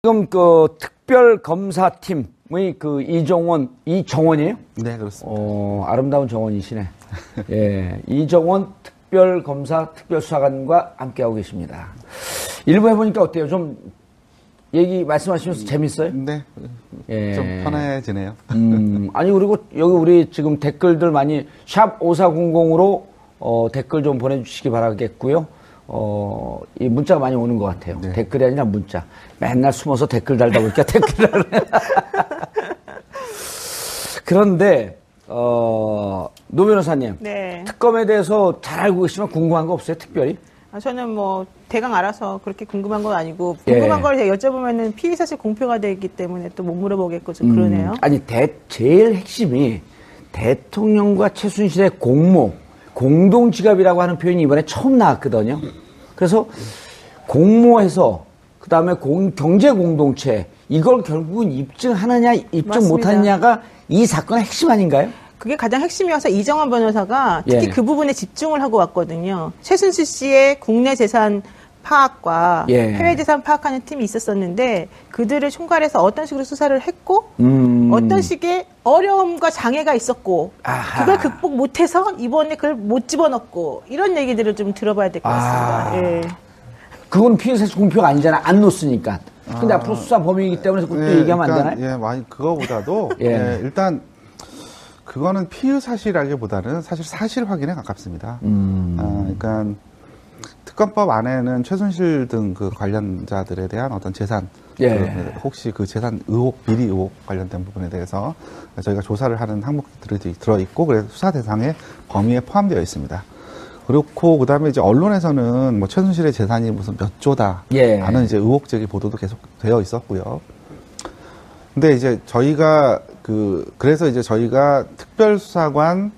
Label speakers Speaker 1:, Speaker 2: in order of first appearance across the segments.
Speaker 1: 지금 그 특별검사팀의 그 이정원이에요?
Speaker 2: 네, 그렇습니다.
Speaker 1: 아름다운 정원이시네. 예, 이정원 특별검사 특별수사관과 함께하고 계십니다. 일부 해보니까 어때요? 좀 얘기 말씀하시면서 재밌어요?
Speaker 2: 네,
Speaker 1: 예.
Speaker 2: 좀 편해지네요.
Speaker 1: 아니, 그리고 여기 우리 지금 댓글들 많이 샵 5400으로 댓글 좀 보내주시기 바라겠고요. 이 문자가 많이 오는 것 같아요.
Speaker 2: 네.
Speaker 1: 댓글이 아니라 문자. 맨날 숨어서 댓글 달다 보니까 댓글을. 그런데, 노 변호사님.
Speaker 3: 네.
Speaker 1: 특검에 대해서 잘 알고 계시면 궁금한 거 없어요? 특별히?
Speaker 3: 저는 뭐 대강 알아서 그렇게 궁금한 건 아니고 궁금한 걸 여쭤보면은 피의 사실 공표가 되기 때문에 또 못 물어보겠고 좀 그러네요.
Speaker 1: 아니, 제일 핵심이 대통령과 최순실의 공동 지갑이라고 하는 표현이 이번에 처음 나왔거든요. 그래서 공모해서 그다음에 경제 공동체 이걸 결국은 입증하느냐 입증
Speaker 3: 맞습니다.
Speaker 1: 못하느냐가 이 사건의 핵심 아닌가요?
Speaker 3: 그게 가장 핵심이어서 이정원 변호사가 특히
Speaker 1: 예.
Speaker 3: 그 부분에 집중을 하고 왔거든요. 최순실 씨의 국내 재산 파악과
Speaker 1: 예.
Speaker 3: 해외 재산 파악하는 팀이 있었었는데 그들을 총괄해서 어떤 식으로 수사를 했고 어떤 식의 어려움과 장애가 있었고
Speaker 1: 아하.
Speaker 3: 그걸 극복 못해서 이번에 그걸 못 집어넣고 이런 얘기들을 좀 들어봐야 될 것 같습니다. 예.
Speaker 1: 그건 피해사실 공표가 아니잖아. 안 놓으니까. 근데 앞으로 수사 범위이기 때문에 그것도 얘기하면 안 되나요?
Speaker 2: 예, 많이 그거보다도
Speaker 1: 예.
Speaker 2: 예, 일단 그거는 피의 사실이라기보다는 사실 사실 확인에 가깝습니다. 그러니까 특검법 안에는 최순실 등 그 관련자들에 대한 어떤 재산,
Speaker 1: 예.
Speaker 2: 혹시 그 재산 의혹, 비리 의혹 관련된 부분에 대해서 저희가 조사를 하는 항목들이 들어있고, 그래서 수사 대상의 범위에 포함되어 있습니다. 그렇고, 그 다음에 이제 언론에서는 뭐 최순실의 재산이 무슨 몇 조다
Speaker 1: 예.
Speaker 2: 하는 이제 의혹적인 보도도 계속 되어 있었고요. 근데 이제 저희가 그래서 이제 저희가 특별수사관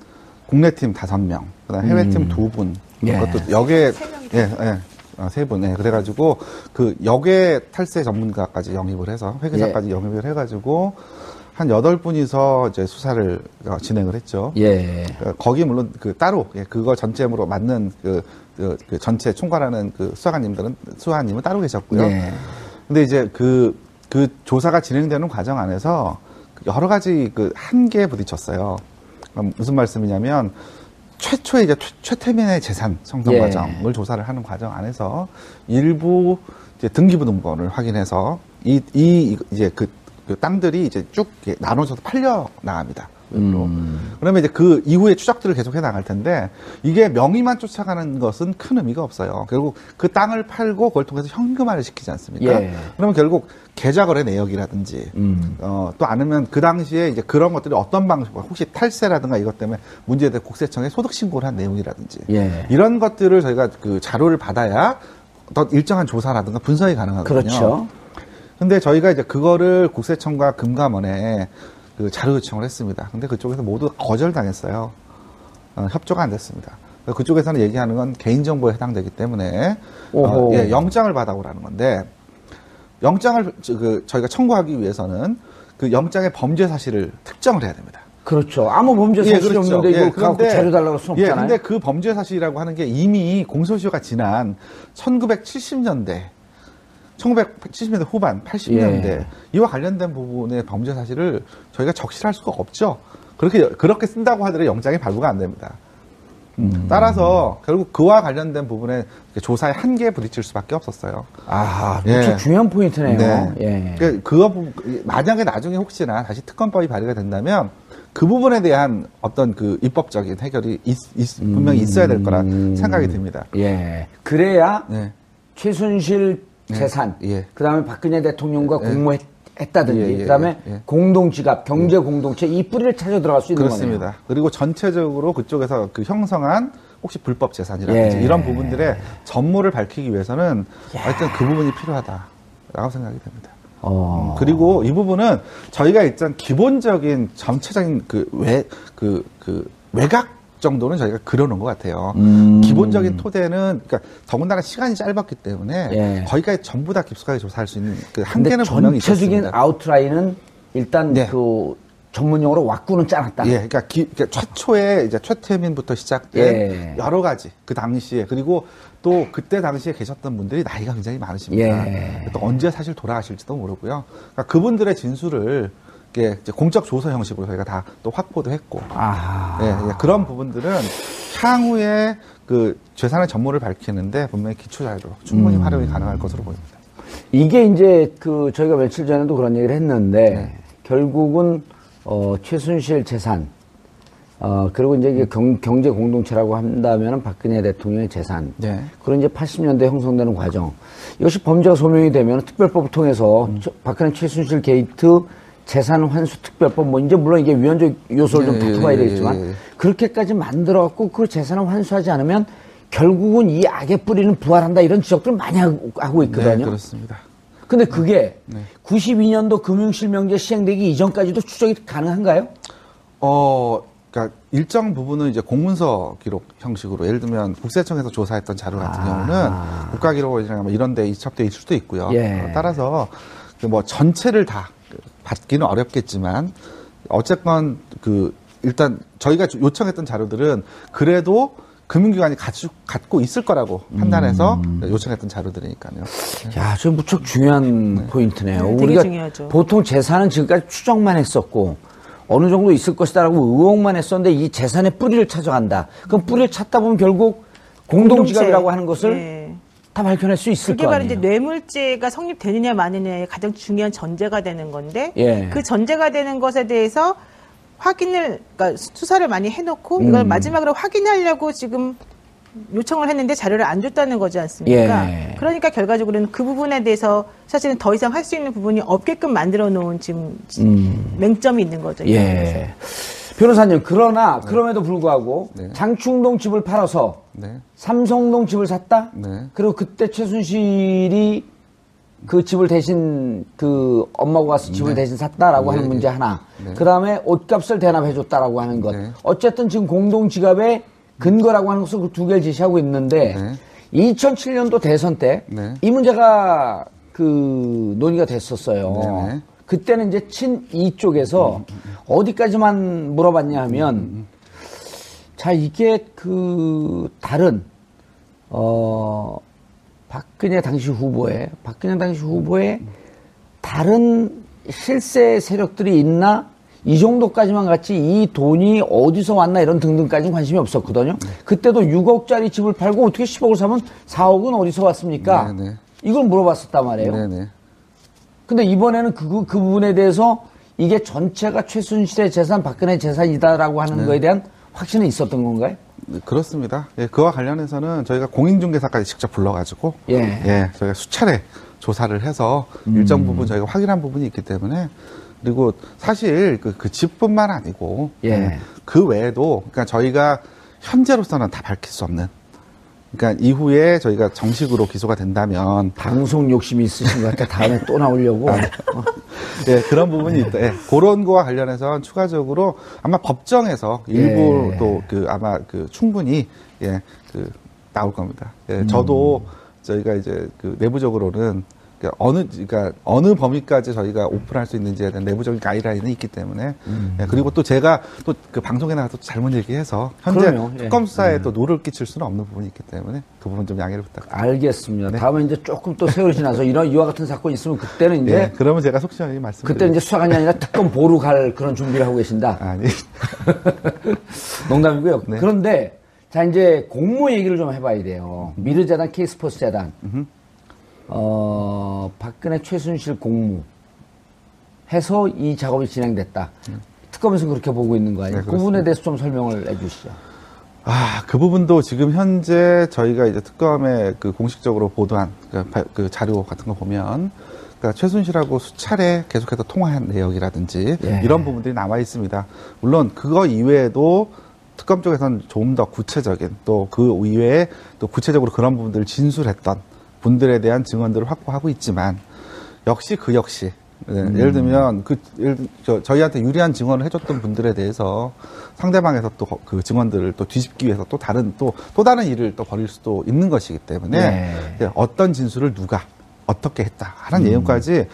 Speaker 2: 국내팀 5명, 그 다음 해외팀 2분,
Speaker 1: 예.
Speaker 2: 그것도 역에, 예, 3분, 예. 그래가지고, 역의 탈세 전문가까지 영입을 해서, 회계사까지
Speaker 1: 예.
Speaker 2: 영입을 해가지고, 한 8분이서 이제 수사를 진행을 했죠.
Speaker 1: 예.
Speaker 2: 거기 물론 따로, 예, 그거 전체로 맞는 전체 총괄하는 수사관님은 따로 계셨고요.
Speaker 1: 예.
Speaker 2: 근데 이제 그 조사가 진행되는 과정 안에서 여러 가지 한계에 부딪혔어요. 무슨 말씀이냐면, 최초의 이제 최태민의 재산 성장
Speaker 1: 예.
Speaker 2: 과정을 조사를 하는 과정 안에서 일부 이제 등기부등본을 확인해서 이제 그 땅들이 이제 쭉 나눠져서 팔려 나갑니다. 그러면 이제 그 이후에 추적들을 계속해 나갈 텐데 이게 명의만 쫓아가는 것은 큰 의미가 없어요. 결국 그 땅을 팔고 그걸 통해서 현금화를 시키지 않습니까?
Speaker 1: 예.
Speaker 2: 그러면 결국 계좌거래 내역이라든지 또 아니면 그 당시에 이제 그런 것들이 어떤 방식으로 혹시 탈세라든가 이것 때문에 문제될 국세청에 소득 신고를 한 내용이라든지
Speaker 1: 예.
Speaker 2: 이런 것들을 저희가 그 자료를 받아야 더 일정한 조사라든가 분석이 가능하거든요.
Speaker 1: 그렇죠.
Speaker 2: 근데 저희가 이제 그거를 국세청과 금감원에 자료 요청을 했습니다. 근데 그쪽에서 모두 거절당했어요. 협조가 안 됐습니다. 그쪽에서는 얘기하는 건 개인정보에 해당되기 때문에 예, 영장을 받아오라는 건데 영장을 저희가 청구하기 위해서는 그 영장의 범죄 사실을 특정을 해야 됩니다.
Speaker 1: 그렇죠. 아무 범죄 사실이
Speaker 2: 그렇죠.
Speaker 1: 없는데 이걸 갖고 자료 달라고 할 수는
Speaker 2: 예,
Speaker 1: 없잖아요.
Speaker 2: 근데 그 범죄 사실이라고 하는 게 이미 공소시효가 지난 1970년대 후반, 80년대
Speaker 1: 예.
Speaker 2: 이와 관련된 부분의 범죄 사실을 저희가 적시할 수가 없죠. 그렇게 쓴다고 하더라도 영장이 발부가 안 됩니다. 따라서 결국 그와 관련된 부분에 조사의 한계에 부딪힐 수밖에 없었어요.
Speaker 1: 아,
Speaker 2: 예.
Speaker 1: 무척 중요한 포인트네요.
Speaker 2: 네.
Speaker 1: 예.
Speaker 2: 만약에 나중에 혹시나 다시 특검법이 발의가 된다면 그 부분에 대한 어떤 입법적인 해결이 분명히 있어야 될 거라 생각이 듭니다.
Speaker 1: 예. 그래야
Speaker 2: 네.
Speaker 1: 최순실 재산,
Speaker 2: 예.
Speaker 1: 그다음에 박근혜 대통령과 공모했다든지,
Speaker 2: 예.
Speaker 1: 그다음에
Speaker 2: 예.
Speaker 1: 공동지갑, 경제 공동체 이 뿌리를 찾아 들어갈 수 있는
Speaker 2: 그렇습니다.
Speaker 1: 거네요.
Speaker 2: 그리고 전체적으로 그쪽에서 형성한 혹시 불법 재산이라든지
Speaker 1: 예.
Speaker 2: 이런 부분들의 전모를 밝히기 위해서는 하여튼 그 부분이 필요하다라고 생각이 됩니다. 그리고 이 부분은 저희가 일단 기본적인 전체적인 외곽 정도는 저희가 그려놓은 것 같아요. 기본적인 토대는, 그러니까 더군다나 시간이 짧았기 때문에
Speaker 1: 예.
Speaker 2: 거기까지 전부 다 깊숙하게 조사할 수 있는 한계는 분명히 있습니다.
Speaker 1: 전체적인 아웃라인은 일단
Speaker 2: 네.
Speaker 1: 전문용어로 왁구는 짜놨다.
Speaker 2: 예, 그러니까, 최초에 이제 최태민부터 시작된
Speaker 1: 예.
Speaker 2: 여러 가지 그 당시에 그리고 또 그때 당시에 계셨던 분들이 나이가 굉장히 많으십니다.
Speaker 1: 예.
Speaker 2: 또 언제 사실 돌아가실지도 모르고요. 그러니까 그분들의 진술을 이제 공적 조서 형식으로 저희가 다 또 확보도 했고,
Speaker 1: 아.
Speaker 2: 예, 그런 부분들은 향후에 그 재산의 전모를 밝히는데 분명히 기초 자료로 충분히 활용이 가능할 것으로 보입니다.
Speaker 1: 이게 이제 그 저희가 며칠 전에도 그런 얘기를 했는데
Speaker 2: 네.
Speaker 1: 결국은 최순실 재산 그리고 이제 이게 경제 공동체라고 한다면은 박근혜 대통령의 재산.
Speaker 2: 네.
Speaker 1: 그런 이제 80년대 형성되는 과정. 이것이 범죄가 소명이 되면 특별법을 통해서 박근혜 최순실 게이트 재산 환수 특별법 뭐 이제 물론 이게 위헌적 요소를 좀 다퉈봐야 되겠지만 그렇게까지 만들어 갖고 그 재산을 환수하지 않으면 결국은 이 악의 뿌리는 부활한다 이런 지적들을 많이 하고 있거든요.
Speaker 2: 네, 그렇습니다.
Speaker 1: 근데 그게 92년도 금융실명제 시행되기 이전까지도 추적이 가능한가요?
Speaker 2: 그러니까 일정 부분은 이제 공문서 기록 형식으로 예를 들면 국세청에서 조사했던 자료 같은 경우는 국가기록원이나 뭐 이런 데 이첩돼 있을 수도 있고요.
Speaker 1: 예.
Speaker 2: 따라서 뭐 전체를 다 받기는 어렵겠지만 어쨌건 일단 저희가 요청했던 자료들은 그래도 금융기관이 갖고 있을 거라고 판단해서 요청했던 자료들이니까요.
Speaker 1: 야, 저 무척 중요한 포인트네요.
Speaker 3: 되게
Speaker 1: 우리가
Speaker 3: 중요하죠.
Speaker 1: 보통 재산은 지금까지 추정만 했었고 어느 정도 있을 것이다라고 의혹만 했었는데 이 재산의 뿌리를 찾아간다. 그럼 뿌리를 찾다 보면 결국 공동지갑이라고 하는 것을
Speaker 3: 네.
Speaker 1: 다 밝혀낼 수 있을
Speaker 3: 그게
Speaker 1: 거
Speaker 3: 바로
Speaker 1: 아니에요.
Speaker 3: 이제 뇌물죄가 성립되느냐 마느냐의 가장 중요한 전제가 되는 건데
Speaker 1: 예.
Speaker 3: 그 전제가 되는 것에 대해서 그러니까 수사를 많이 해놓고 이걸 마지막으로 확인하려고 지금 요청을 했는데 자료를 안 줬다는 거지 않습니까?
Speaker 1: 예.
Speaker 3: 그러니까 결과적으로는 그 부분에 대해서 사실은 더 이상 할 수 있는 부분이 없게끔 만들어 놓은 지금 맹점이 있는 거죠. 이 부분에서.
Speaker 1: 예. 변호사님, 그러나 그럼에도 불구하고
Speaker 2: 네.
Speaker 1: 장충동 집을 팔아서
Speaker 2: 네.
Speaker 1: 삼성동 집을 샀다?
Speaker 2: 네.
Speaker 1: 그리고 그때 최순실이 그 집을 대신 그 엄마가 가서 집을 대신 샀다라고 하는 문제 하나.
Speaker 2: 네.
Speaker 1: 그 다음에 옷값을 대납해줬다라고 하는 것.
Speaker 2: 네.
Speaker 1: 어쨌든 지금 공동지갑의 근거라고 하는 것을 그 두 개를 제시하고 있는데
Speaker 2: 네.
Speaker 1: 2007년도 대선 때 이
Speaker 2: 네.
Speaker 1: 문제가 그 논의가 됐었어요.
Speaker 2: 네, 네.
Speaker 1: 그때는 이제 친이 쪽에서 어디까지만 물어봤냐 하면 자, 이게 그 다른 박근혜 당시 후보의 다른 실세 세력들이 있나? 이 정도까지만 갔지 이 돈이 어디서 왔나 이런 등등까지는 관심이 없었거든요. 그때도 6억짜리 집을 팔고 어떻게 10억을 사면 4억은 어디서 왔습니까?
Speaker 2: 네, 네.
Speaker 1: 이걸 물어봤었단 말이에요.
Speaker 2: 네네.
Speaker 1: 근데 이번에는 그 부분에 대해서 이게 전체가 최순실의 재산, 박근혜 재산이다라고 하는 거에 대한 확신은 있었던 건가요?
Speaker 2: 네, 그렇습니다. 예, 그와 관련해서는 저희가 공인중개사까지 직접 불러가지고 저희가 수차례 조사를 해서 일정 부분 저희가 확인한 부분이 있기 때문에 그리고 사실 그 집뿐만 아니고 그 외에도 그러니까 저희가 현재로서는 다 밝힐 수 없는 그러니까 이후에 저희가 정식으로 기소가 된다면
Speaker 1: 방송 욕심이 있으신 것 같아. 다음에 또 나오려고.
Speaker 2: 예, 그런 부분이 있다. 예, 그런 거와 관련해서는 추가적으로 아마 법정에서 일부 또 아마 충분히 나올 겁니다. 예, 저도 저희가 이제 내부적으로는 그러니까 어느 범위까지 저희가 오픈할 수 있는지에 대한 내부적인 가이드라인이 있기 때문에 예, 그리고 또 제가 또 그 방송에 나가서 잘못 얘기해서 현재
Speaker 1: 그럼요.
Speaker 2: 특검 수사에 또 노를 끼칠 수는 없는 부분이 있기 때문에 그 부분 좀 양해를 부탁드립니다.
Speaker 1: 알겠습니다. 다음에 이제 조금 또 세월이 지나서 이와 같은 사건이 있으면 그때는 이제
Speaker 2: 예, 그러면 제가 속 시원하게 말씀드릴게요.
Speaker 1: 그때 이제 수사관이 아니라 특검 보러 갈 그런 준비를 하고 계신다.
Speaker 2: 아니.
Speaker 1: 농담이고요. 그런데 자 이제 공모 얘기를 좀 해봐야 돼요. 미르재단, K스포츠재단. 박근혜 최순실 공무 해서 이 작업이 진행됐다. 특검에서 그렇게 보고 있는 거 아니에요?
Speaker 2: 네,
Speaker 1: 그 부분에 대해서 좀 설명을 해주시죠.
Speaker 2: 그 부분도 지금 현재 저희가 이제 특검에 공식적으로 보도한 그 자료 같은 거 보면 그러니까 최순실하고 수차례 계속해서 통화한 내역이라든지 이런 부분들이 남아 있습니다. 물론 그거 이외에도 특검 쪽에서는 좀 더 구체적인 또 그 이외에 또 구체적으로 그런 부분들을 진술했던 분들에 대한 증언들을 확보하고 있지만 역시 예를 들면 저희한테 유리한 증언을 해줬던 분들에 대해서 상대방에서 또 그 증언들을 또 뒤집기 위해서 또 다른 일을 또 벌일 수도 있는 것이기 때문에 어떤 진술을 누가 어떻게 했다 하는 내용까지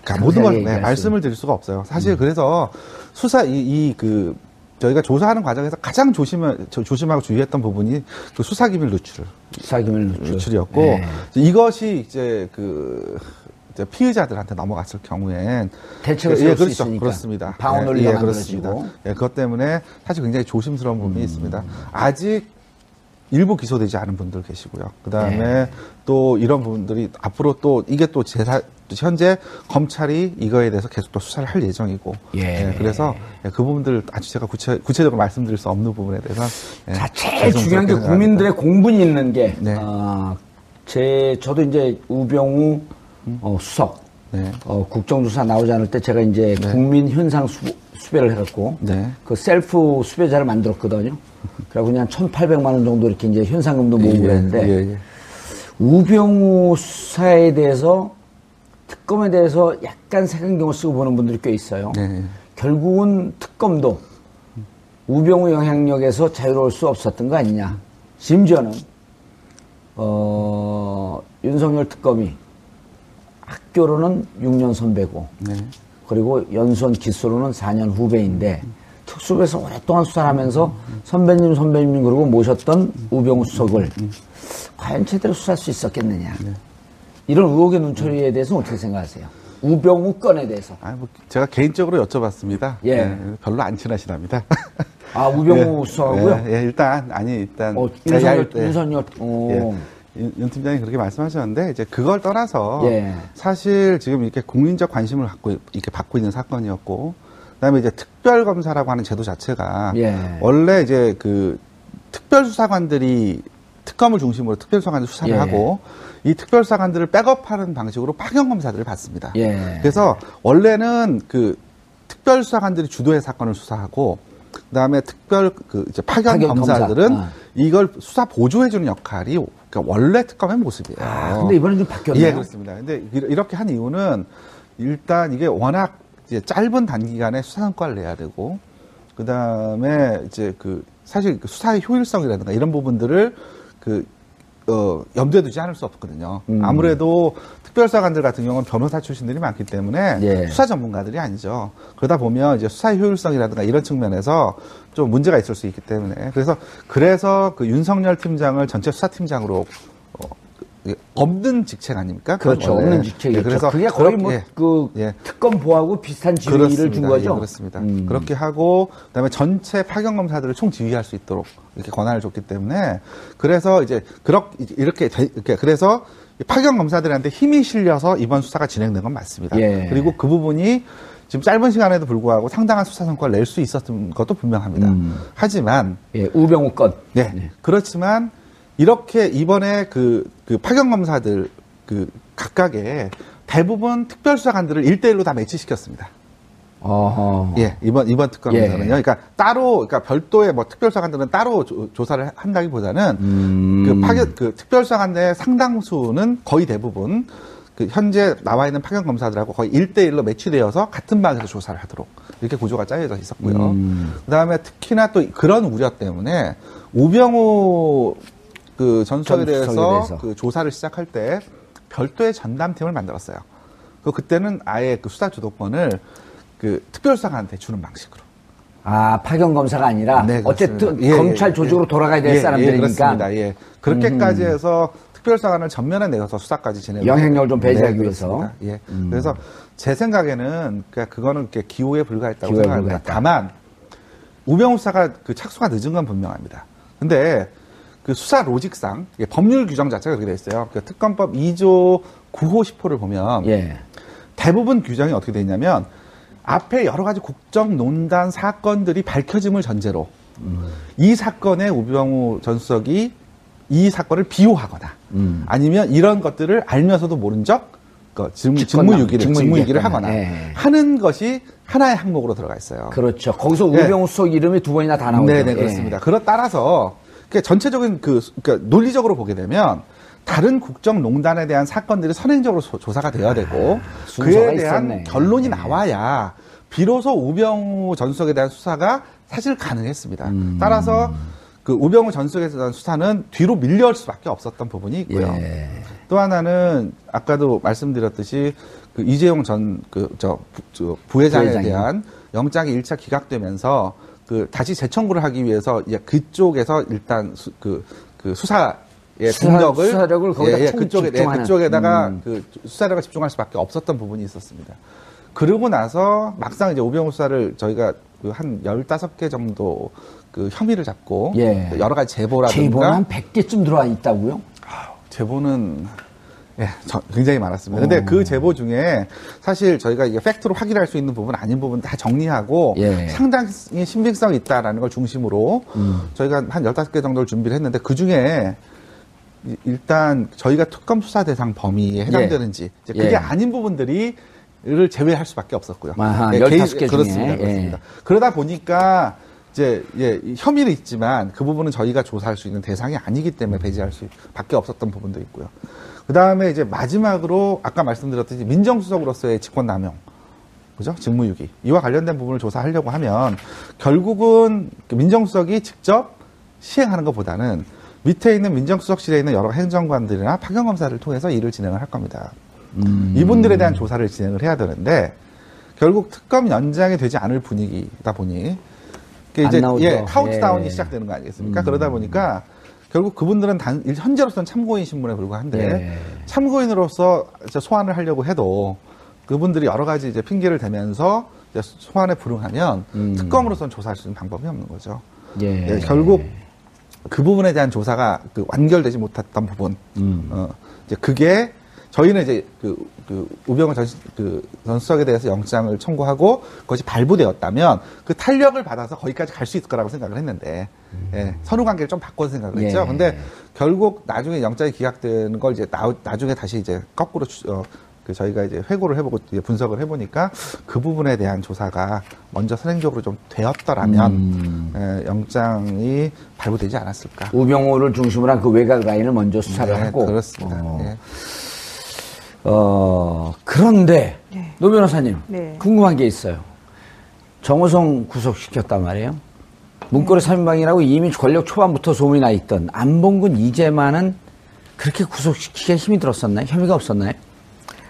Speaker 2: 그러니까 모든 걸
Speaker 1: 얘기할 수
Speaker 2: 말씀을 드릴 수가 없어요. 사실 그래서 수사 저희가 조사하는 과정에서 가장 조심하고 주의했던 부분이 그 수사기밀
Speaker 1: 수사기밀
Speaker 2: 누출이었고
Speaker 1: 네.
Speaker 2: 이것이 이제 이제 피의자들한테 넘어갔을 경우엔
Speaker 1: 대책을 세울 수
Speaker 2: 그렇죠.
Speaker 1: 있으니까.
Speaker 2: 그렇습니다.
Speaker 1: 방어 논리가
Speaker 2: 그렇습니다.
Speaker 1: 만들어지고.
Speaker 2: 그것 때문에 사실 굉장히 조심스러운 부분이 있습니다. 아직 일부 기소되지 않은 분들 계시고요. 그 다음에 또 이런 부분들이 앞으로 또 이게 또 현재 검찰이 이거에 대해서 계속 또 수사를 할 예정이고. 그래서 그 부분들 아주 제가 구체적으로 말씀드릴 수 없는 부분에 대해서.
Speaker 1: 자, 제일 중요한 게 국민들의 공분이 있는 게,
Speaker 2: 네.
Speaker 1: 저도 이제 우병우 수석, 국정조사 나오지 않을 때 제가 이제 국민 현상 수배를 해갖고, 그 셀프 수배자를 만들었거든요. 그래갖고 그냥 1,800만 원 정도 이렇게 이제 현상금도 모으고 그랬는데, 우병우 수사에 대해서, 특검에 대해서 약간 색안경을 쓰고 보는 분들이 꽤 있어요. 결국은 특검도 우병우 영향력에서 자유로울 수 없었던 거 아니냐. 심지어는, 윤석열 특검이 학교로는 6년 선배고, 그리고 연수원 기수로는 4년 후배인데, 특수부에서 오랫동안 수사를 하면서 선배님 그러고 모셨던 우병우 수석을 과연 제대로 수사할 수 있었겠느냐. 이런 의혹의 눈초리에 대해서는 어떻게 생각하세요? 우병우 건에 대해서.
Speaker 2: 제가 개인적으로 여쭤봤습니다. 별로 안 친하시답니다.
Speaker 1: 우병우 수석하고요?
Speaker 2: 일단.
Speaker 1: 윤석열.
Speaker 2: 윤 팀장이 그렇게 말씀하셨는데, 이제 그걸 떠나서, 사실 지금 이렇게 국민적 관심을 이렇게 받고 있는 사건이었고, 그 다음에 이제 특별검사라고 하는 제도 자체가, 원래 이제 특별수사관들이 특검을 중심으로 특별수사관들 수사를 하고, 이 특별수사관들을 백업하는 방식으로 파견검사들을 받습니다. 그래서 원래는 특별수사관들이 주도해 사건을 수사하고, 그 다음에 이제 파견검사들은 이걸 수사 보조해주는 역할이 그러니까 원래 특검의 모습이에요.
Speaker 1: 근데 이번엔 좀 바뀌었네요.
Speaker 2: 그렇습니다. 근데 이렇게 한 이유는 일단 이게 워낙 이제 짧은 단기간에 수사 성과를 내야 되고, 그 다음에 이제 사실 수사의 효율성이라든가 이런 부분들을 염두에 두지 않을 수 없거든요. 아무래도 특별수사관들 같은 경우는 변호사 출신들이 많기 때문에 수사 전문가들이 아니죠. 그러다 보면 이제 수사의 효율성이라든가 이런 측면에서 좀 문제가 있을 수 있기 때문에 그래서 윤석열 팀장을 전체 수사팀장으로 없는 직책 아닙니까?
Speaker 1: 그렇죠.
Speaker 2: 원래.
Speaker 1: 없는 직책이죠.
Speaker 2: 그래서
Speaker 1: 그게 거의 특검보하고 비슷한 지위를 준 거죠.
Speaker 2: 그렇습니다. 그렇게 하고 그다음에 전체 파견 검사들을 총 지휘할 수 있도록 이렇게 권한을 줬기 때문에 그래서 이제 그래서 파견 검사들한테 힘이 실려서 이번 수사가 진행된 건 맞습니다. 그리고 그 부분이 지금 짧은 시간에도 불구하고 상당한 수사 성과를 낼 수 있었던 것도 분명합니다. 하지만
Speaker 1: 우병우 건.
Speaker 2: 그렇지만 이렇게 이번에 파견 검사들 각각의 대부분 특별수사관들을 1대1로 다 매치시켰습니다. 이번 특검에서는요. 그러니까 별도의 특별수사관들은 따로 조사를 한다기보다는 특별수사관들의 상당수는 거의 대부분 현재 나와 있는 파견 검사들하고 거의 1대1로 매치되어서 같은 방에서 조사를 하도록 이렇게 구조가 짜여져 있었고요. 그다음에 특히나 또 그런 우려 때문에 우병우 전 수석에 대해서 조사를 시작할 때 별도의 전담팀을 만들었어요. 그때는 아예 수사 주도권을 특별수사관한테 주는 방식으로.
Speaker 1: 파견 검사가 아니라 어쨌든 검찰 조직으로 돌아가야 될 사람들이니까.
Speaker 2: 그렇습니다. 그렇게까지 해서 특별수사관을 전면에 내어서 수사까지 진행.
Speaker 1: 영향력을 좀 배제하기 위해서.
Speaker 2: 그래서 제 생각에는 그거는 이렇게 기호에 불과했다고 생각합니다. 다만 우병우 수사가 착수가 늦은 건 분명합니다. 근데 수사 로직상 법률 규정 자체가 그렇게 돼 있어요. 특검법 2조 9호 10호를 보면 대부분 규정이 어떻게 돼 있냐면 앞에 여러 가지 국정농단 사건들이 밝혀짐을 전제로 이 사건에 우병우 전 수석이 이 사건을 비호하거나 아니면 이런 것들을 알면서도 모른 적 직무유기를 하거나 하는 것이 하나의 항목으로 들어가 있어요.
Speaker 1: 그렇죠. 거기서 우병우 수석 이름이 두 번이나 다 나오죠.
Speaker 2: 네, 그렇습니다. 따라서 전체적인 그러니까 논리적으로 보게 되면 다른 국정농단에 대한 사건들이 선행적으로 조사가 돼야 되고 그에 대한 결론이 나와야 비로소 우병우 전 수석에 대한 수사가 사실 가능했습니다. 따라서 우병우 전 수석에 대한 수사는 뒤로 밀려올 수밖에 없었던 부분이 있고요. 또 하나는 아까도 말씀드렸듯이 그 이재용 전 부회장에
Speaker 1: 부회장이요.
Speaker 2: 대한 영장이 1차 기각되면서 그 다시 재청구를 하기 위해서 이제 그쪽에서 일단 수사의
Speaker 1: 수사력을 거기다 집중하는.
Speaker 2: 그쪽에다가 그 수사력을 집중할 수밖에 없었던 부분이 있었습니다. 그러고 나서 막상 이제 우병우 수사를 저희가 그 한 15개 정도 그 혐의를 잡고
Speaker 1: 예.
Speaker 2: 여러 가지 제보라든가
Speaker 1: 제보는 한 100개쯤 들어와 있다고요?
Speaker 2: 제보는 굉장히 많았습니다. 근데 그 제보 중에 사실 저희가 이게 팩트로 확인할 수 있는 부분 아닌 부분 다 정리하고
Speaker 1: 예.
Speaker 2: 상당히 신빙성이 있다라는 걸 중심으로 저희가 한 15개 정도를 준비를 했는데 그 중에 일단 저희가 특검 수사 대상 범위에 해당되는지 이제 그게
Speaker 1: 예.
Speaker 2: 아닌 부분들을 제외할 수밖에 없었고요.
Speaker 1: 아하,
Speaker 2: 예,
Speaker 1: 15개 중에.
Speaker 2: 그렇습니다. 그렇습니다. 그러다 보니까 이제 혐의는 있지만 그 부분은 저희가 조사할 수 있는 대상이 아니기 때문에 배제할 수밖에 없었던 부분도 있고요. 그 다음에 이제 마지막으로 아까 말씀드렸듯이 민정수석으로서의 직권남용, 그죠? 직무유기 이와 관련된 부분을 조사하려고 하면 결국은 민정수석이 직접 시행하는 것보다는 밑에 있는 민정수석실에 있는 여러 행정관들이나 파견검사를 통해서 일을 진행을 할 겁니다. 이분들에 대한 조사를 진행을 해야 되는데 결국 특검 연장이 되지 않을 분위기다 보니 이제 카운트다운이 시작되는 거 아니겠습니까? 그러다 보니까 결국 그분들은 현재로서는 참고인 신분에 불과한데 참고인으로서 소환을 하려고 해도 그분들이 여러 가지 이제 핑계를 대면서 이제 소환에 불응하면 특검으로서는 조사할 수 있는 방법이 없는 거죠. 결국 그 부분에 대한 조사가 완결되지 못했던 부분, 이제 그게 저희는 이제 우병우 전 수석에 대해서 영장을 청구하고 그것이 발부되었다면 그 탄력을 받아서 거기까지 갈 수 있을 거라고 생각을 했는데, 선후 관계를 좀 바꿔서 생각을 했죠. 근데 결국 나중에 영장이 기각되는 걸 이제 나중에 다시 이제 거꾸로 저희가 이제 회고를 해보고 이제 분석을 해보니까 그 부분에 대한 조사가 먼저 선행적으로 좀 되었더라면 영장이 발부되지 않았을까.
Speaker 1: 우병우를 중심으로 한 그 외곽 라인을 먼저 수사를 하고.
Speaker 2: 그렇습니다.
Speaker 1: 그런데
Speaker 3: 네.
Speaker 1: 노 변호사님
Speaker 3: 네.
Speaker 1: 궁금한 게 있어요. 정호성 구속시켰단 말이에요. 문고리 3인방이라고 이미 권력 초반부터 소문이 나 있던 안봉근 이재만은 그렇게 구속시키기가 힘이 들었었나요? 혐의가 없었나요?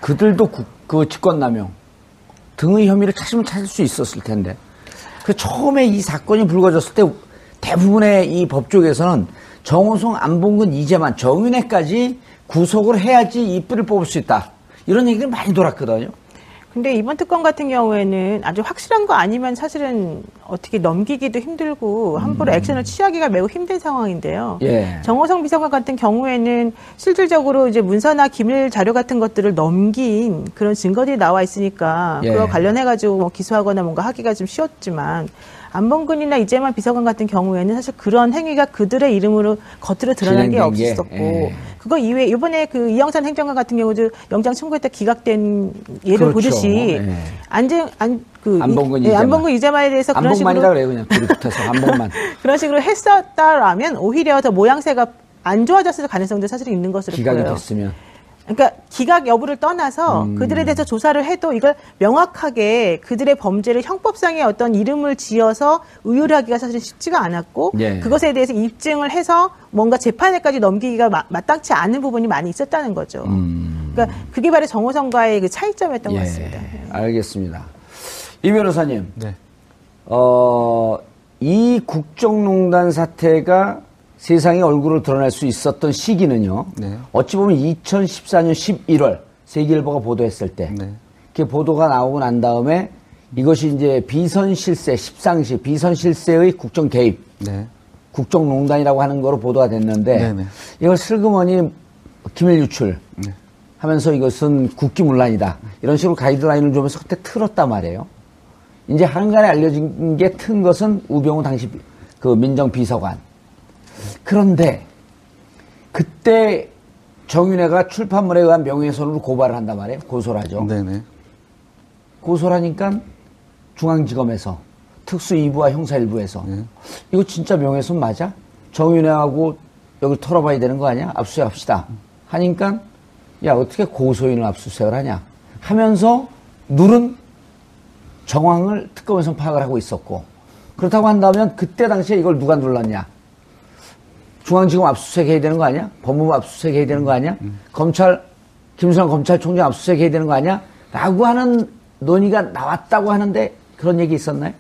Speaker 1: 그들도 그 직권남용 등의 혐의를 찾으면 찾을 수 있었을 텐데. 그 처음에 이 사건이 불거졌을 때 대부분의 이 법조계에서는 정호성, 안봉근, 이재만, 정윤회까지 구속을 해야지 이 뿔을 뽑을 수 있다. 이런 얘기를 많이 돌았거든요.
Speaker 3: 근데 이번 특검 같은 경우에는 아주 확실한 거 아니면 사실은 어떻게 넘기기도 힘들고 함부로 액션을 취하기가 매우 힘든 상황인데요.
Speaker 1: 예.
Speaker 3: 정호성 비서관 같은 경우에는 실질적으로 이제 문서나 기밀 자료 같은 것들을 넘긴 그런 증거들이 나와 있으니까
Speaker 1: 예.
Speaker 3: 그거 관련해가지고 뭐 기소하거나 뭔가 하기가 좀 쉬웠지만 안봉근이나 이재만 비서관 같은 경우에는 사실 그런 행위가 그들의 이름으로 겉으로 드러난 게
Speaker 1: 진행된 게,
Speaker 3: 없었고
Speaker 1: 예.
Speaker 3: 그거 이외에 이번에 그 이영찬 행정관 같은 경우도 영장 청구했다 기각된 예를
Speaker 1: 그렇죠.
Speaker 3: 보듯이
Speaker 1: 예.
Speaker 3: 안봉근 이재만에 대해서 그런 식으로
Speaker 1: 안봉만이라 그래요. 그냥 둘이 붙어서 안봉만.
Speaker 3: 그런 식으로 했었다라면 오히려 더 모양새가 안 좋아졌을 가능성도 사실 있는 것으로
Speaker 1: 기각이
Speaker 3: 보여요.
Speaker 1: 됐으면.
Speaker 3: 그러니까 기각 여부를 떠나서 그들에 대해서 조사를 해도 이걸 명확하게 그들의 범죄를 형법상의 어떤 이름을 지어서 의율하기가 사실 쉽지가 않았고
Speaker 1: 예.
Speaker 3: 그것에 대해서 입증을 해서 뭔가 재판에까지 넘기기가 마땅치 않은 부분이 많이 있었다는 거죠. 그러니까 그게 바로 정호성과의 그 차이점이었던 것 같습니다.
Speaker 1: 알겠습니다. 이 변호사님,
Speaker 2: 네.
Speaker 1: 이 국정농단 사태가 세상에 얼굴을 드러낼 수 있었던 시기는요.
Speaker 2: 네.
Speaker 1: 어찌 보면 2014년 11월 세계일보가 보도했을 때,
Speaker 2: 네.
Speaker 1: 그 보도가 나오고 난 다음에 이것이 이제 비선실세, 십상시 비선실세의 국정 개입,
Speaker 2: 네.
Speaker 1: 국정농단이라고 하는 거로 보도가 됐는데
Speaker 2: 네네.
Speaker 1: 이걸 슬그머니 기밀 유출.
Speaker 2: 네.
Speaker 1: 하면서 이것은 국기문란이다. 이런 식으로 가이드라인을 주면서 그때 틀었단 말이에요. 이제 한간에 알려진 게 튼 것은 우병우 당시 그 민정비서관. 그런데 그때 정윤회가 출판물에 의한 명예훼손으로 고발을 한단 말이에요. 고소를 하죠.
Speaker 2: 네네.
Speaker 1: 고소를 하니까 중앙지검에서 특수 2부와 형사 1부에서 이거 진짜 명예훼손 맞아? 정윤회하고 여기 털어봐야 되는 거 아니야? 압수수색합시다. 하니까 야 어떻게 고소인을 압수수색을 하냐 하면서 누른 정황을 특검에서 파악을 하고 있었고 그렇다고 한다면 그때 당시에 이걸 누가 눌렀냐? 중앙지검 압수수색 해야 되는 거 아니야? 법무부 압수수색 해야 되는 거 아니야? 검찰 김수환 검찰총장 압수수색 해야 되는 거 아니야? 라고 하는 논의가 나왔다고 하는데 그런 얘기 있었나요?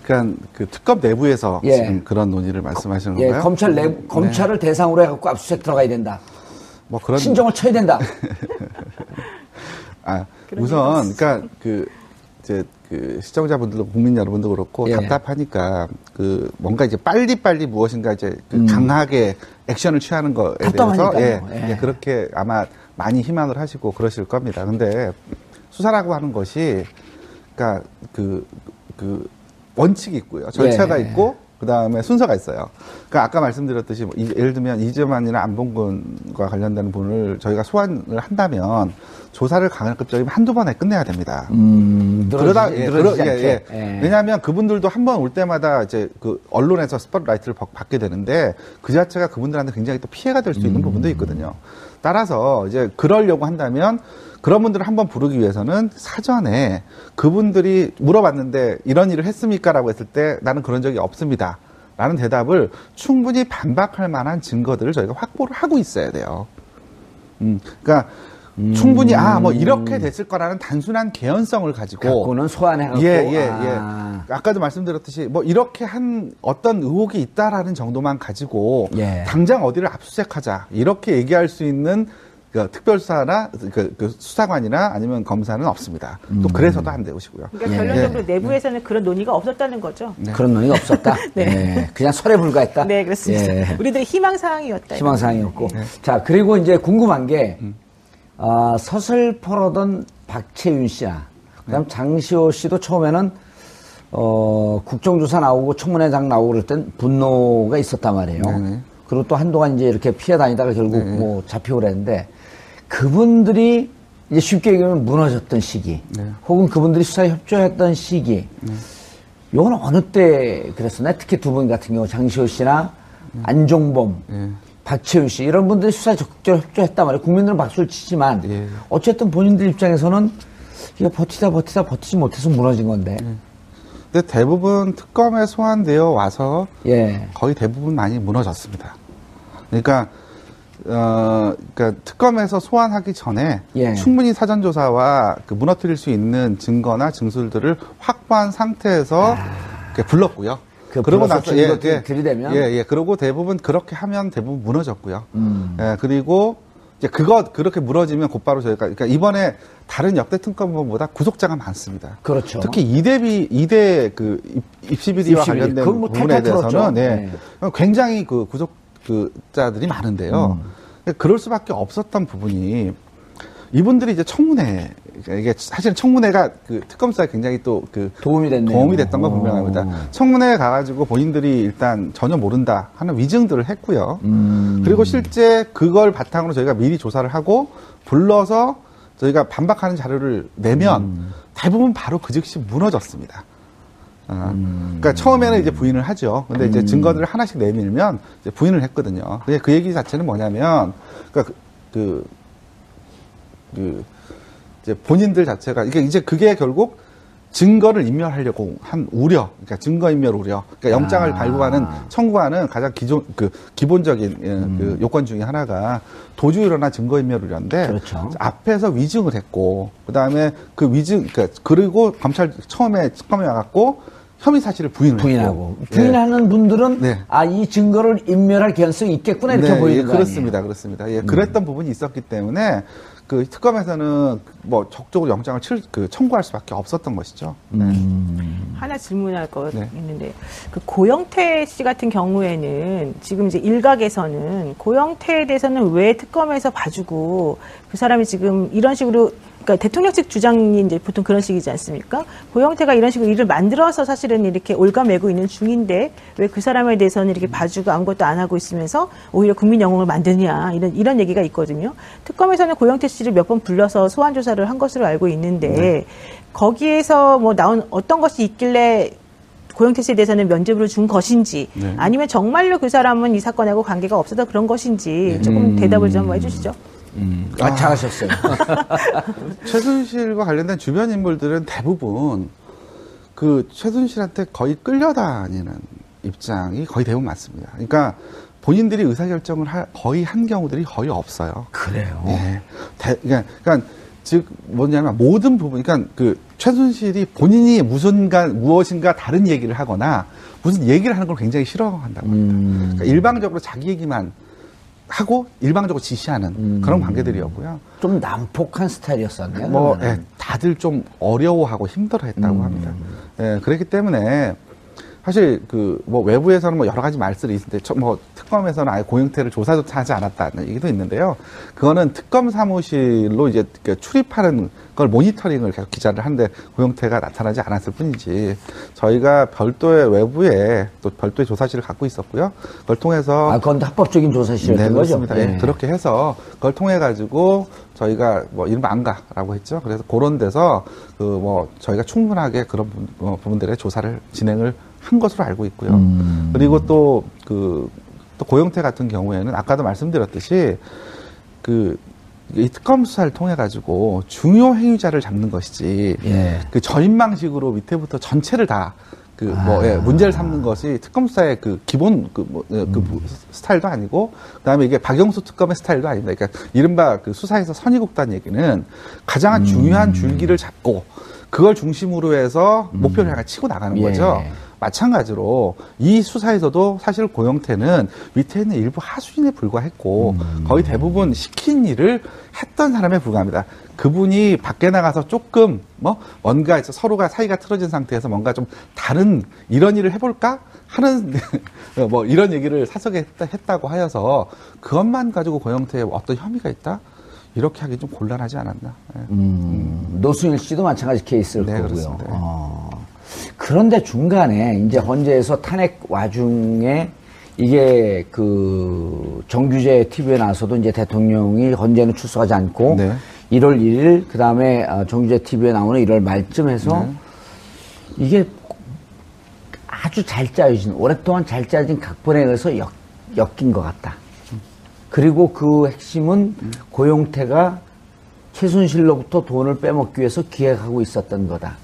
Speaker 2: 그러니까 그 특검 내부에서
Speaker 1: 예.
Speaker 2: 지금 그런 논의를 말씀하시는
Speaker 1: 예,
Speaker 2: 건가요?
Speaker 1: 검찰을 대상으로 해갖고 압수수색 들어가야 된다.
Speaker 2: 뭐 그런
Speaker 1: 신정을 쳐야 된다.
Speaker 2: 우선 그러니까 이제 그 시청자분들도 국민 여러분도 그렇고
Speaker 1: 예.
Speaker 2: 답답하니까 뭔가 이제 빨리 무엇인가 이제 강하게 액션을 취하는 거에 대해서
Speaker 1: 답답하니까요. 예.
Speaker 2: 그렇게 아마 많이 희망을 하시고 그러실 겁니다. 근데 수사라고 하는 것이 그러니까 원칙이 있고요. 절차가
Speaker 1: 예.
Speaker 2: 있고 그다음에 순서가 있어요. 그러니까 아까 말씀드렸듯이 예를 들면 이재만이나 안봉근과 관련된 분을 저희가 소환을 한다면 조사를 강력급적이면 한두 번에 끝내야 됩니다.
Speaker 1: 늘어지지 않게.
Speaker 2: 왜냐하면 그분들도 한 번 올 때마다 이제 그 언론에서 스포트라이트를 받게 되는데 그 자체가 그분들한테 굉장히 또 피해가 될 수 있는 부분도 있거든요. 따라서 이제 그러려고 한다면 그런 분들을 한번 부르기 위해서는 사전에 그분들이 물어봤는데 이런 일을 했습니까? 라고 했을 때 나는 그런 적이 없습니다. 라는 대답을 충분히 반박할 만한 증거들을 저희가 확보를 하고 있어야 돼요. 그러니까 충분히 뭐 이렇게 됐을 거라는 단순한 개연성을 가지고
Speaker 1: 갖고는 소환해갖고.
Speaker 2: 아까도 말씀드렸듯이 뭐 이렇게 한 어떤 의혹이 있다라는 정도만 가지고
Speaker 1: 예.
Speaker 2: 당장 어디를 압수수색하자 이렇게 얘기할 수 있는 특별수사나 그 수사관이나 아니면 검사는 없습니다. 또 그래서도 안 되시고요.
Speaker 3: 그러니까 결론적으로 내부에서는 그런 논의가 없었다는 거죠.
Speaker 1: 네. 그런 논의가 없었다.
Speaker 3: 네.
Speaker 1: 네. 그냥 설에 불과했다.
Speaker 3: 네, 그렇습니다.
Speaker 1: 예.
Speaker 3: 우리들의 희망사항이었다.
Speaker 1: 희망사항이었고.
Speaker 3: 네.
Speaker 1: 자, 그리고 이제 궁금한 게, 서슬퍼러던 박채윤 씨나, 그 다음 장시호 씨도 처음에는, 국정조사 나오고 청문회장 나오고 그럴 땐 분노가 있었단 말이에요.
Speaker 2: 네네.
Speaker 1: 그리고 또 한동안 이제 이렇게 피해 다니다가 결국 뭐 잡히고 그랬는데, 그분들이 이제 쉽게 얘기하면 무너졌던 시기, 혹은 그분들이 수사에 협조했던 시기, 요건 어느 때 그랬었나요? 특히 두 분 같은 경우, 장시호 씨나 안종범, 박채윤 씨, 이런 분들이 수사에 적극적으로 협조했단 말이에요. 국민들은 박수를 치지만, 어쨌든 본인들 입장에서는 이거 버티지 못해서 무너진 건데.
Speaker 2: 근데 대부분 특검에 소환되어 와서
Speaker 1: 예.
Speaker 2: 거의 대부분 많이 무너졌습니다. 그러니까 특검에서 소환하기 전에
Speaker 1: 예.
Speaker 2: 충분히 사전조사와 무너뜨릴 수 있는 증거나 증술들을 확보한 상태에서 이렇게 불렀고요.
Speaker 1: 그러고 나서 들이대면?
Speaker 2: 그리고 대부분 그렇게 하면 대부분 무너졌고요. 그리고 이제 그렇게 무너지면 곧바로 저희가, 그러니까 이번에 다른 역대 특검보다 구속자가 많습니다.
Speaker 1: 그렇죠.
Speaker 2: 특히 이대 입시비리와 관련된
Speaker 1: 뭐
Speaker 2: 부분에 대해서는 굉장히 구속자들이 많은데요. 그럴 수밖에 없었던 부분이 이분들이 이제 청문회, 이게 사실은 청문회가 특검 수사에 굉장히 또
Speaker 1: 도움이
Speaker 2: 됐던 건 분명합니다. 청문회에 가가지고 본인들이 일단 전혀 모른다 하는 위증들을 했고요. 그리고 실제 그걸 바탕으로 저희가 미리 조사를 하고 불러서 저희가 반박하는 자료를 내면 대부분 바로 그 즉시 무너졌습니다. 그러니까 처음에는 이제 부인을 하죠. 근데 이제 증거들을 하나씩 내밀면 이제 부인을 했거든요. 근데 그 얘기 자체는 뭐냐면, 그러니까 이제 본인들 자체가 이제 그게 결국 증거를 인멸하려고 한 우려, 그러니까 증거인멸 우려, 그러니까 영장을 청구하는 가장 기본적인 요건 중에 하나가 도주우려나 증거인멸 우려인데,
Speaker 1: 그렇죠.
Speaker 2: 앞에서 위증을 했고, 그 다음에 그리고 검찰 처음에 특검에 와갖고 혐의 사실을 부인하고
Speaker 1: 부인하는 분들은 이 증거를 인멸할 개연성이 있겠구나 이렇게 보이는 거예요.
Speaker 2: 그렇습니다. 그랬던 부분이 있었기 때문에 특검에서는 뭐 적극적으로 영장을 청구할 수밖에 없었던 것이죠.
Speaker 3: 하나 질문할 거 있는데 고영태 씨 같은 경우에는 지금 이제 일각에서는 고영태에 대해서는 왜 특검에서 봐주고 그 사람이 지금 이런 식으로 그러니까 대통령직 주장이 이제 보통 그런 식이지 않습니까? 고영태가 이런 식으로 일을 만들어서 사실은 이렇게 올가매고 있는 중인데 왜 그 사람에 대해서는 이렇게 봐주고 아무것도 안 하고 있으면서 오히려 국민 영웅을 만드냐 이런 얘기가 있거든요. 특검에서는 고영태 씨를 몇 번 불러서 소환 조사를 한 것으로 알고 있는데 거기에서 뭐 나온 어떤 것이 있길래 고영태 씨에 대해서는 면죄부를 준 것인지 아니면 정말로 그 사람은 이 사건하고 관계가 없어서 그런 것인지 조금 대답을 좀 해주시죠.
Speaker 1: 잘하셨어요.
Speaker 2: 최순실과 관련된 주변 인물들은 대부분 최순실한테 거의 끌려다니는 입장이 거의 대부분 맞습니다. 그러니까 본인들이 의사결정을 거의 한 경우들이 거의 없어요.
Speaker 1: 그래요.
Speaker 2: 네. 그러니까 즉 뭐냐면 모든 부분, 그러니까 그 최순실이 본인이 무엇인가 다른 얘기를 하거나 무슨 얘기를 하는 걸 굉장히 싫어한다고 합니다. 그러니까 일방적으로 자기 얘기만 하고 일방적으로 지시하는 그런 관계들이었고요.
Speaker 1: 좀 난폭한 스타일이었었네요.
Speaker 2: 뭐 다들 좀 어려워하고 힘들어했다고 합니다. 예, 그렇기 때문에 사실 그 뭐 외부에서는 뭐 여러 가지 말씀이 있는데 뭐 특검에서는 아예 고영태를 조사조차 하지 않았다는 얘기도 있는데요. 그거는 특검 사무실로 이제 출입하는 걸 모니터링을 계속 기자를 하는데 고영태가 나타나지 않았을 뿐이지 저희가 별도의 외부에 또 별도의 조사실을 갖고 있었고요. 그걸 통해서
Speaker 1: 그건 합법적인 조사실이었던 거죠?
Speaker 2: 그렇습니다. 예, 그렇게 해서 그걸 통해 가지고 저희가 뭐 이른바 안가라고 했죠. 그래서 그런 데서 그 뭐 저희가 충분하게 그런 부분들의 조사를 진행을 한 것으로 알고 있고요. 그리고 또 고영태 같은 경우에는 아까도 말씀드렸듯이 이 특검 수사를 통해 가지고 중요 행위자를 잡는 것이지 그 전인망식으로 밑에부터 전체를 다 문제를 삼는 것이 특검 수사의 그 기본 스타일도 아니고 그다음에 이게 박영수 특검의 스타일도 아닙니다. 그러니까 이른바 그 수사에서 선이 굽다는 얘기는 가장 중요한 줄기를 잡고 그걸 중심으로 해서 목표를 향해 치고 나가는 거죠. 마찬가지로 이 수사에서도 사실 고영태는 밑에 있는 일부 하수인에 불과했고 거의 대부분 시킨 일을 했던 사람에 불과합니다. 그분이 밖에 나가서 조금 뭔가 서로가 사이가 틀어진 상태에서 뭔가 좀 다른 이런 일을 해볼까 하는 뭐 이런 얘기를 사석에 했다고 하여서 그것만 가지고 고영태에 어떤 혐의가 있다? 이렇게 하기 좀 곤란하지 않았나.
Speaker 1: 노승일 씨도 마찬가지 케이스일
Speaker 2: 네,
Speaker 1: 거고요.
Speaker 2: 그렇습니다.
Speaker 1: 그런데 중간에 이제 헌재에서 탄핵 와중에 이게 그 정규제 TV에 나와서도 이제 대통령이 헌재는 출석하지 않고 1월 1일 그 다음에 정규제 TV에 나오는 1월 말쯤 해서 이게 아주 잘 짜여진 오랫동안 잘 짜여진 각본에 의해서 엮인 것 같다. 그리고 그 핵심은 고영태가 최순실로부터 돈을 빼먹기 위해서 기획하고 있었던 거다.